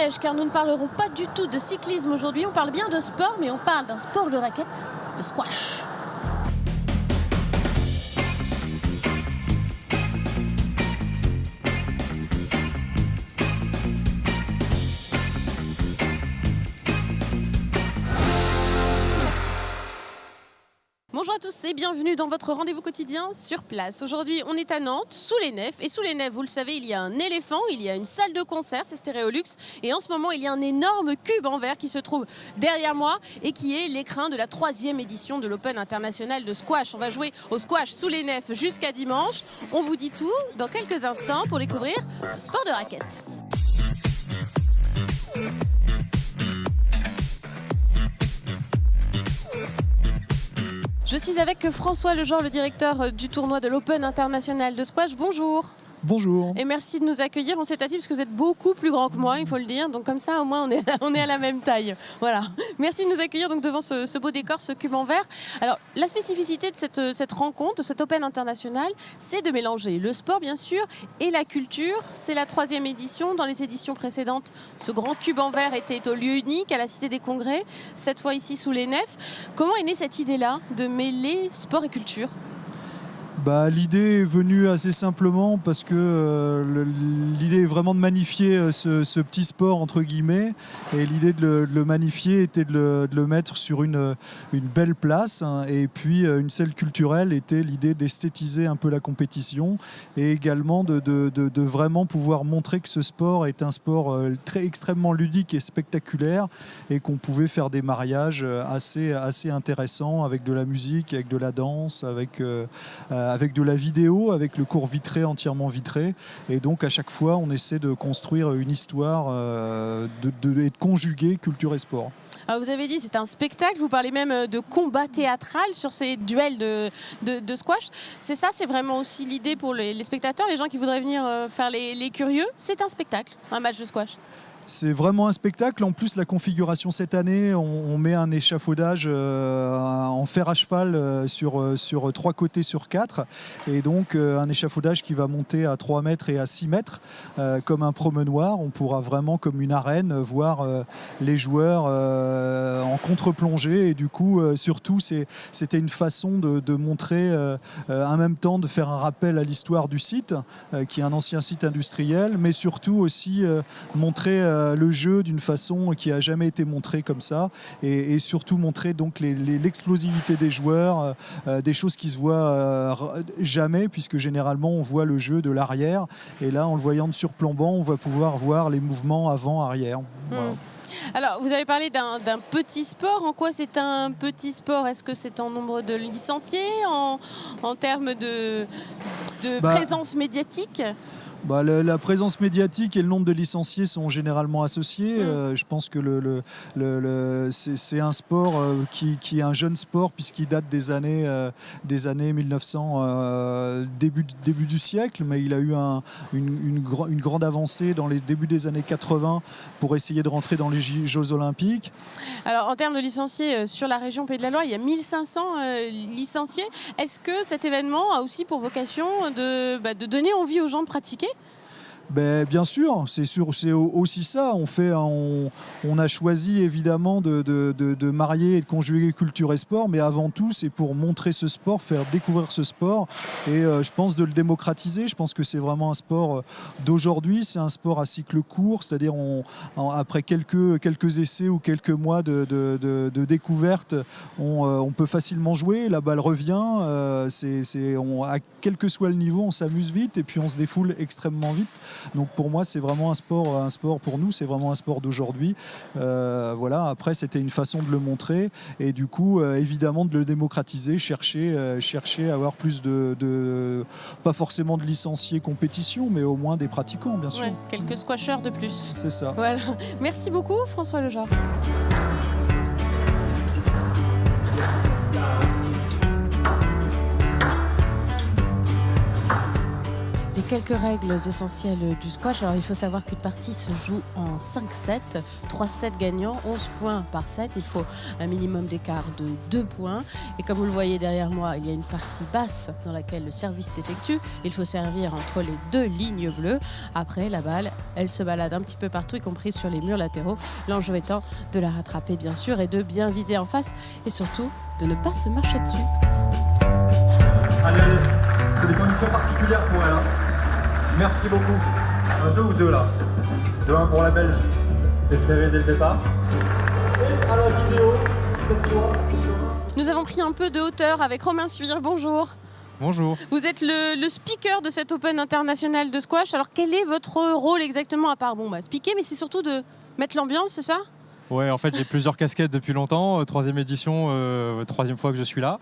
piège, car nous ne parlerons pas du tout de cyclisme aujourd'hui. On parle bien de sport, mais on parle d'un sport de raquette, le squash. Bonjour à tous et bienvenue dans votre rendez-vous quotidien sur place. Aujourd'hui, on est à Nantes, sous les Nefs. Et sous les Nefs, vous le savez, il y a un éléphant, il y a une salle de concert, c'est Stéréolux. Et en ce moment, il y a un énorme cube en verre qui se trouve derrière moi et qui est l'écrin de la 3e édition de l'Open international de squash. On va jouer au squash sous les Nefs jusqu'à dimanche. On vous dit tout dans quelques instants pour découvrir ce sport de raquette. Je suis avec François Legenre, le directeur du tournoi de l'Open international de squash. Bonjour. Bonjour. Et merci de nous accueillir. On s'est assis parce que vous êtes beaucoup plus grand que moi, il faut le dire. Donc comme ça, au moins, on est à la même taille. Voilà. Merci de nous accueillir donc, devant ce beau décor, ce cube en verre. Alors, la spécificité de cette rencontre, de cet Open international, c'est de mélanger le sport, bien sûr, et la culture. C'est la 3e édition. Dans les éditions précédentes, ce grand cube en verre était au lieu unique, à la Cité des Congrès. Cette fois ici, sous les Nefs. Comment est née cette idée-là de mêler sport et culture ? L'idée est venue assez simplement parce que l'idée est vraiment de magnifier ce petit sport entre guillemets, et l'idée de le magnifier était de le mettre sur une belle place, hein, et puis une salle culturelle était l'idée d'esthétiser un peu la compétition et également de vraiment pouvoir montrer que ce sport est un sport extrêmement ludique et spectaculaire et qu'on pouvait faire des mariages assez intéressants avec de la musique, avec de la danse, avec de la vidéo, avec le cours vitré, entièrement vitré. Et donc à chaque fois, on essaie de construire une histoire et de conjuguer culture et sport. Alors vous avez dit c'est un spectacle, vous parlez même de combat théâtral sur ces duels de squash. C'est ça, c'est vraiment aussi l'idée pour les spectateurs, les gens qui voudraient venir faire les curieux. C'est un spectacle, un match de squash. C'est vraiment un spectacle. En plus, la configuration cette année, on met un échafaudage en fer à cheval sur 3 côtés sur 4. Et donc, un échafaudage qui va monter à 3 mètres et à 6 mètres, comme un promenoir. On pourra vraiment, comme une arène, voir les joueurs en contre-plongée. Et du coup, surtout, c'était une façon de montrer, en même temps, de faire un rappel à l'histoire du site, qui est un ancien site industriel, mais surtout aussi montrer le jeu d'une façon qui n'a jamais été montrée comme ça, et surtout montrer donc l'explosivité des joueurs, des choses qui se voient jamais, puisque généralement on voit le jeu de l'arrière, et là en le voyant de surplombant on va pouvoir voir les mouvements avant-arrière. Voilà. Alors, vous avez parlé d'un petit sport. En quoi c'est un petit sport? Est-ce que c'est en nombre de licenciés, en termes de présence médiatique? La présence médiatique et le nombre de licenciés sont généralement associés. Je pense que c'est un sport qui est un jeune sport, puisqu'il date des années 1900, début du siècle, mais il a eu une grande avancée dans les débuts des années 80 pour essayer de rentrer dans les Jeux Olympiques. Alors, en termes de licenciés sur la région Pays de la Loire, il y a 1500 licenciés. Est-ce que cet événement a aussi pour vocation de donner envie aux gens de pratiquer ? Bien sûr, c'est aussi ça. On a choisi évidemment de marier et de conjuguer culture et sport, mais avant tout, c'est pour montrer ce sport, faire découvrir ce sport, et je pense de le démocratiser. Je pense que c'est vraiment un sport d'aujourd'hui, c'est un sport à cycle court, c'est-à-dire après quelques essais ou quelques mois de découverte, on peut facilement jouer, la balle revient, quel que soit le niveau, on s'amuse vite et puis on se défoule extrêmement vite. Donc pour moi, c'est vraiment un sport pour nous, c'est vraiment un sport d'aujourd'hui. Voilà. Après, c'était une façon de le montrer, et du coup, évidemment, de le démocratiser, chercher à avoir plus pas forcément de licenciés compétition, mais au moins des pratiquants, bien sûr. Ouais, quelques squasheurs de plus. C'est ça. Voilà. Merci beaucoup, François Legenre. quelques règles essentielles du squash. Alors il faut savoir qu'une partie se joue en 5 sets, 3 sets gagnants, 11 points par set. Il faut un minimum d'écart de 2 points. Et comme vous le voyez derrière moi, il y a une partie basse dans laquelle le service s'effectue. Il faut servir entre les 2 lignes bleues. Après, la balle, elle se balade un petit peu partout, y compris sur les murs latéraux. L'enjeu étant de la rattraper bien sûr et de bien viser en face et surtout de ne pas se marcher dessus. Allez, c'est des conditions particulières pour elle. Hein. Merci beaucoup. Un jeu ou deux là. 2-1 pour la Belge. C'est serré dès le départ. Et à la vidéo, cette fois, ce sera... Nous avons pris un peu de hauteur avec Romain Suire. Bonjour. Bonjour. Vous êtes le speaker de cet Open international de squash. Alors quel est votre rôle exactement à part speaker, mais c'est surtout de mettre l'ambiance, c'est ça ? Ouais, en fait, j'ai plusieurs casquettes depuis longtemps. Troisième édition, troisième fois que je suis là.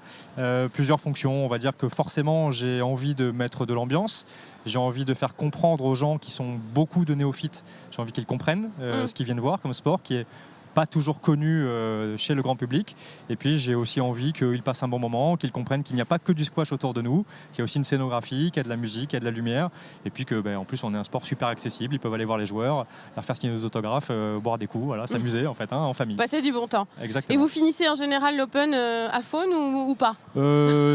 Plusieurs fonctions. On va dire que forcément, j'ai envie de mettre de l'ambiance. J'ai envie de faire comprendre aux gens qui sont beaucoup de néophytes. J'ai envie qu'ils comprennent ce qu'ils viennent voir comme sport, qui est pas toujours connu chez le grand public. Et puis j'ai aussi envie qu'ils passent un bon moment, qu'ils comprennent qu'il n'y a pas que du squash autour de nous, qu'il y a aussi une scénographie, qu'il y a de la musique, qu'il y a de la lumière, et puis que en plus on est un sport super accessible. Ils peuvent aller voir les joueurs, leur faire signer des autographes, boire des coups, voilà, s'amuser en fait, en famille. Passer du bon temps. Exactement. Et vous finissez en général l'Open à faune ou pas ?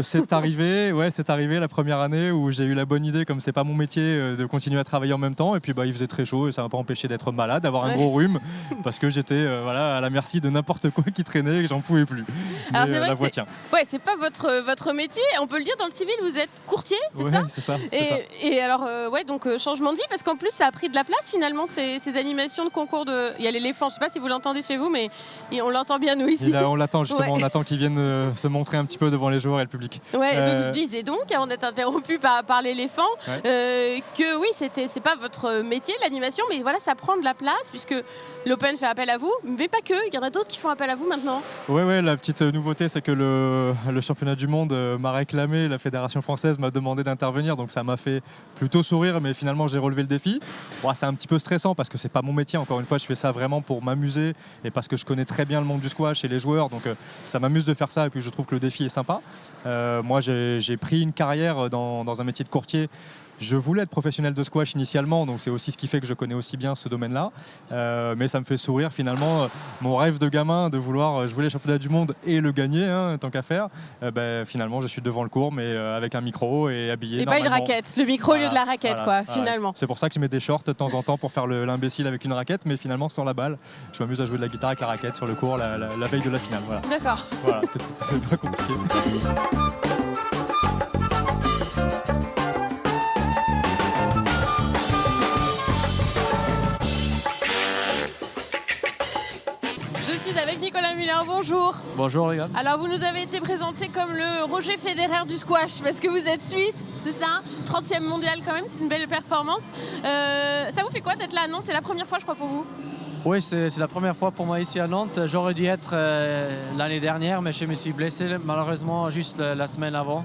C'est arrivé la première année où j'ai eu la bonne idée, comme c'est pas mon métier, de continuer à travailler en même temps. Et puis il faisait très chaud et ça m'a pas empêché d'être malade, d'avoir un gros rhume, parce que j'étais à la merci de n'importe quoi qui traînait et que j'en pouvais plus. Alors c'est vrai la que voix tient. c'est pas votre métier. On peut le dire dans le civil, vous êtes courtier, c'est Ouais, ça ? C'est ça. Et alors donc changement de vie parce qu'en plus ça a pris de la place finalement ces animations de concours de. Il y a l'éléphant, je sais pas si vous l'entendez chez vous, mais on l'entend bien nous ici. On l'attend justement, Ouais. on attend qu'il vienne se montrer un petit peu devant les joueurs et le public. Ouais, donc je disais donc, avant d'être interrompu par l'éléphant, que oui, c'est pas votre métier l'animation, mais voilà, ça prend de la place puisque l'Open fait appel à vous, mais pas que, il y en a d'autres qui font appel à vous maintenant. Ouais, la petite nouveauté, c'est que le championnat du monde m'a réclamé, la fédération française m'a demandé d'intervenir, donc ça m'a fait plutôt sourire, mais finalement j'ai relevé le défi. Bon, c'est un petit peu stressant parce que c'est pas mon métier, encore une fois, je fais ça vraiment pour m'amuser et parce que je connais très bien le monde du squash et les joueurs, donc ça m'amuse de faire ça et puis je trouve que le défi est sympa. Moi, j'ai pris une carrière dans un métier de courtier. Je voulais être professionnel de squash initialement, donc c'est aussi ce qui fait que je connais aussi bien ce domaine-là. Mais ça me fait sourire finalement, mon rêve de gamin de vouloir jouer les championnats du monde et le gagner, tant qu'à faire. Finalement, je suis devant le court, mais avec un micro et habillé. Et pas une raquette, le micro au lieu de la raquette, finalement. C'est pour ça que je mets des shorts de temps en temps pour faire l'imbécile avec une raquette, mais finalement sans la balle. Je m'amuse à jouer de la guitare avec la raquette sur le court la veille de la finale. Voilà. D'accord. Voilà, c'est tout. C'est pas compliqué. Je suis avec Nicolas Muller, bonjour. Bonjour les gars. Alors vous nous avez été présenté comme le Roger Federer du squash parce que vous êtes suisse, c'est ça ? 30e mondial quand même, c'est une belle performance. Ça vous fait quoi d'être là à Nantes ? C'est la première fois je crois pour vous ? Oui, c'est la première fois pour moi ici à Nantes. J'aurais dû être l'année dernière, mais je me suis blessé malheureusement juste la semaine avant.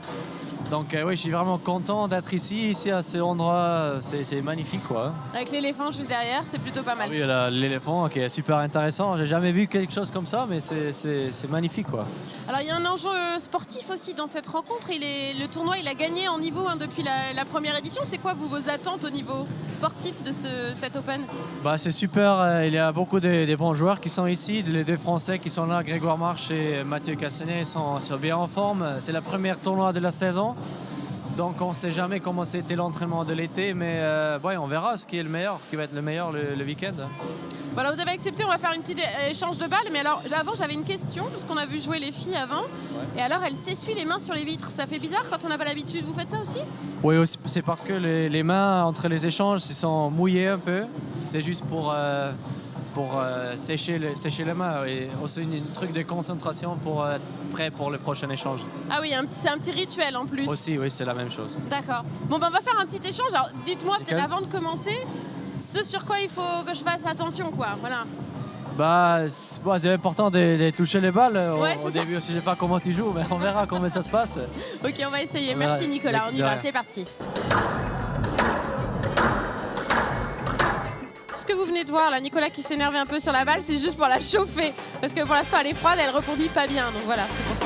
Donc oui, je suis vraiment content d'être ici à cet endroit, c'est magnifique quoi. Avec l'éléphant juste derrière, c'est plutôt pas mal. Ah oui, l'éléphant qui est super intéressant. J'ai jamais vu quelque chose comme ça, mais c'est magnifique quoi. Alors il y a un enjeu sportif aussi dans cette rencontre. Le tournoi, il a gagné en niveau depuis la première édition. C'est quoi vos attentes au niveau sportif de cet Open ? C'est super. Il y a beaucoup de bons joueurs qui sont ici. Les deux Français qui sont là, Grégoire Marche et Mathieu Cassenet, sont bien en forme. C'est la première tournoi de la saison. Donc on ne sait jamais comment c'était l'entraînement de l'été, mais on verra ce qui est le meilleur, qui va être le meilleur le week-end. Voilà, vous avez accepté, on va faire une petite échange de balles. Mais alors avant, j'avais une question, parce qu'on a vu jouer les filles avant. Ouais. Et alors, elles s'essuient les mains sur les vitres. Ça fait bizarre quand on n'a pas l'habitude. Vous faites ça aussi ? Oui, c'est parce que les mains entre les échanges sont mouillées un peu. C'est juste pour sécher les mains et aussi un truc de concentration pour être prêt pour le prochain échange. Ah oui, c'est un petit rituel en plus. Aussi, oui, c'est la même chose. D'accord. Bon, on va faire un petit échange. Alors, dites-moi peut-être avant de commencer, ce sur quoi il faut que je fasse attention, quoi. Voilà. C'est important de toucher les balles. Ouais, au début aussi, je sais pas comment tu joues, mais on verra comment ça se passe. Ok, on va essayer. Merci Nicolas, on y va, c'est parti. Ce que vous venez de voir, là, Nicolas qui s'énerve un peu sur la balle, c'est juste pour la chauffer. Parce que pour l'instant, elle est froide, elle rebondit pas bien. Donc voilà, c'est pour ça.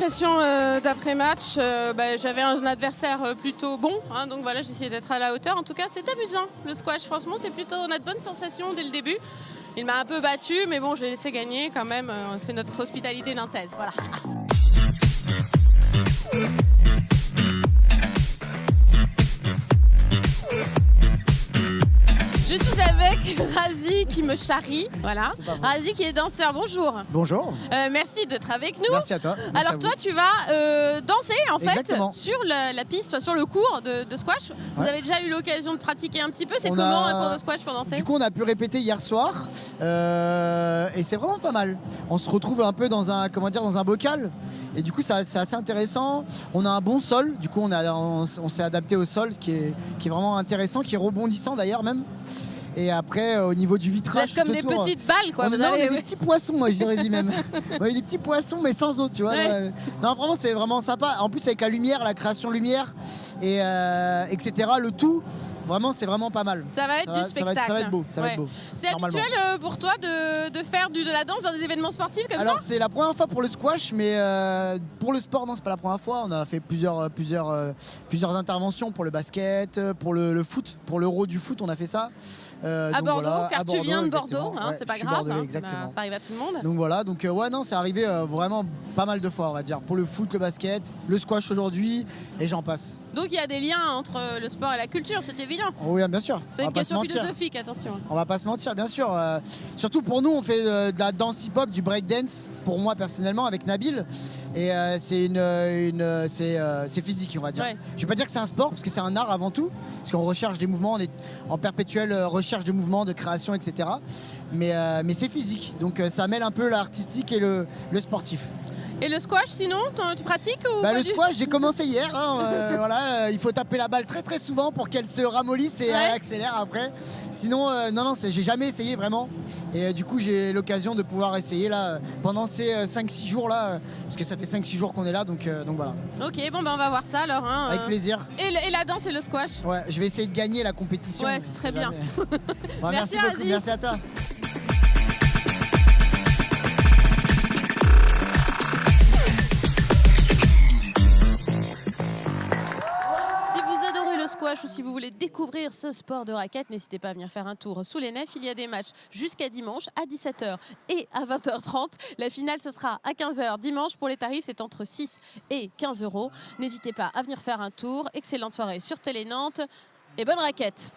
impressions d'après-match, j'avais un adversaire plutôt bon, hein, donc voilà, j'essayais d'être à la hauteur. En tout cas, c'est amusant le squash, franchement, on a de bonnes sensations dès le début. Il m'a un peu battu, mais bon, je l'ai laissé gagner quand même. C'est notre hospitalité nantaise, voilà. Je suis avec Razi qui me charrie, voilà. Razi qui est danseur, bonjour. Bonjour. Merci d'être avec nous. Merci à toi. Merci Alors à toi, vous. tu vas danser en fait Exactement. sur la piste, soit sur le cours de squash. Vous Ouais. avez déjà eu l'occasion de pratiquer un petit peu. C'est On comment a- un cours de squash pour danser? Du coup, on a pu répéter hier soir et c'est vraiment pas mal. On se retrouve un peu dans un bocal et du coup, c'est assez intéressant. On a un bon sol. Du coup, on s'est adapté au sol qui est vraiment intéressant, qui est rebondissant d'ailleurs même. Et après, au niveau du Vous vitrage, êtes comme tout des autour, petites balles, quoi. on Vous est allez- des petits poissons, moi je dirais dit même. On est des petits poissons mais sans eau, tu vois. Ouais. Non, vraiment c'est vraiment sympa. En plus avec la lumière, la création lumière et etc. Le tout, vraiment c'est vraiment pas mal. Ça va être du spectacle. Ça va être beau, ça va être beau. C'est normalement. habituel pour toi de faire de la danse dans des événements sportifs comme Alors ça? c'est la première fois pour le squash, mais pour le sport non c'est pas la première fois. On a fait plusieurs interventions pour le basket, pour le foot, pour l'Euro du foot on a fait ça. À Donc Bordeaux, voilà, car à tu viens de exactement. Bordeaux, hein, Ouais, c'est pas je suis grave. bordelais, Hein. exactement. Ça arrive à tout le monde. Donc voilà, donc ouais non c'est arrivé vraiment pas mal de fois on va dire. Pour le foot, le basket, le squash aujourd'hui et j'en passe. Donc il y a des liens entre le sport et la culture, c'est évident. Oh oui bien sûr. C'est On une va pas se question mentir. philosophique, attention. On va pas se mentir, bien sûr. Surtout pour nous, on fait de la danse hip-hop, du breakdance, pour moi personnellement, avec Nabil. Et c'est physique, on va dire. Ouais. Je vais pas dire que c'est un sport, parce que c'est un art avant tout. Parce qu'on recherche des mouvements, on est en perpétuelle recherche de mouvements, de création, etc. Mais c'est physique. Donc ça mêle un peu l'artistique et le sportif. Et le squash, sinon, tu pratiques ou Bah, pas le du- squash, j'ai commencé hier. Hein, voilà, il faut taper la balle très très souvent pour qu'elle se ramollisse et Ouais. elle accélère après. Sinon, non, j'ai jamais essayé vraiment. Et du coup, j'ai l'occasion de pouvoir essayer là pendant ces 5-6 jours là, parce que ça fait 5-6 jours qu'on est là, donc voilà. Ok, bon, on va voir ça alors. Hein, Avec plaisir. Et la danse et le squash. Ouais, je vais essayer de gagner la compétition. Ouais, ce serait bien. Ouais, Merci, merci beaucoup, Razi. merci à toi. Si vous adorez le squash ou si vous voulez découvrir ce sport de raquette, n'hésitez pas à venir faire un tour sous les nefs. Il y a des matchs jusqu'à dimanche à 17h et à 20h30. La finale, ce sera à 15h dimanche. Pour les tarifs, c'est entre 6 et 15 euros. N'hésitez pas à venir faire un tour. Excellente soirée sur Télé Nantes et bonne raquette.